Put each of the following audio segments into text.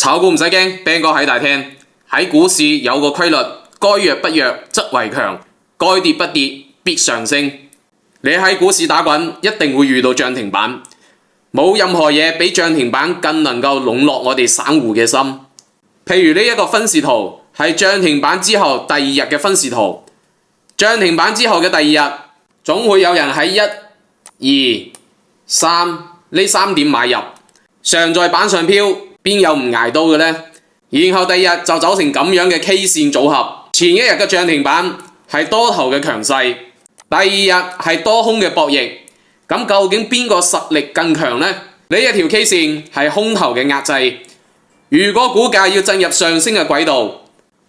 炒股唔使驚，Ben 哥喺大廳。喺股市有個規律，該弱不弱則為強，該跌不跌必上升。你喺股市打滾，一定會遇到漲停板。冇任何嘢比漲停板更能夠籠絡我哋散戶嘅心。譬如呢一個分時圖，係漲停板之後第二日嘅分時圖。漲停板之後嘅第二日，總會有人喺1、2、3呢3點買入，常在板上飄，邊有唔捱到嘅呢？然後第二日就走成咁樣嘅 K 線組合。前一日嘅漲停板係多頭嘅強勢，第二日係多空嘅博弈。咁究竟邊個實力更強呢？呢一條 K 線係空頭嘅壓制。如果股價要進入上升嘅軌道，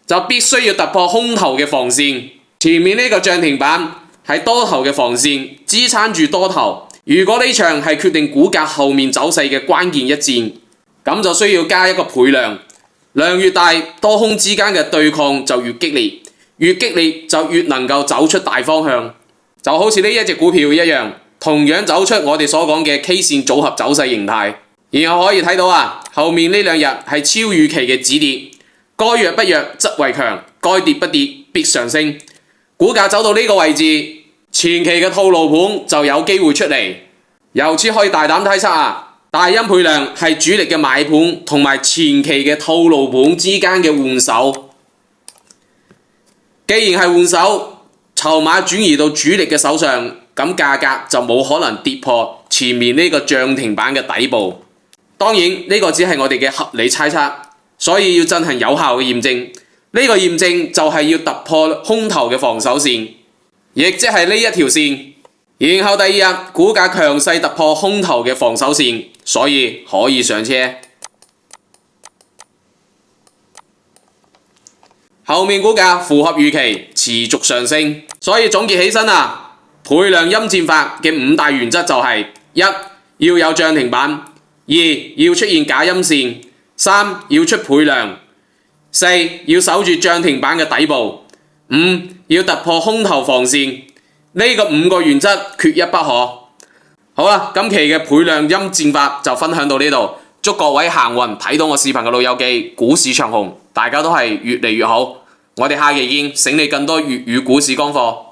就必須要突破空頭嘅防線。前面呢個漲停板係多頭嘅防線，支撐住多頭。如果呢場係決定股價後面走勢嘅關鍵一戰，咁就需要加一個倍量。量越大，多空之間嘅對抗就越激烈，越激烈就越能夠走出大方向。就好似呢一隻股票一樣，同樣走出我哋所講嘅 K 線組合走勢形態。然後可以睇到啊，後面呢2日係超預期嘅止跌，該弱不弱則為強，該跌不跌必上升。股價走到呢個位置，前期嘅套路盤就有機會出嚟。由此可以大膽猜測啊，大陰倍量係主力嘅買盤同埋前期嘅套路盤之間嘅換手。既然係換手，籌碼轉移到主力嘅手上，咁價格就冇可能跌破前面呢個漲停板嘅底部。當然呢個只係我哋嘅合理猜測，所以要進行有效嘅驗證。呢個驗證就係要突破空頭嘅防守線，亦即係呢一條線。然後第二日股價強勢突破空頭嘅防守線，所以可以上車。後面股價符合預期，持續上升。所以總結起身啊，倍量陰戰法嘅5大原則就係： 1. 要有漲停板， 2. 要出現假陰線， 3. 要出倍量， 4. 要守住漲停板嘅底部， 5. 要突破空頭防線。呢個5個原則缺一不可。好啦，今期嘅倍量陰戰法就分享到呢度，祝各位行運睇到我視頻嘅老友記股市長紅，大家都係越嚟越好。我哋下期見，醒你更多粵語股市乾貨。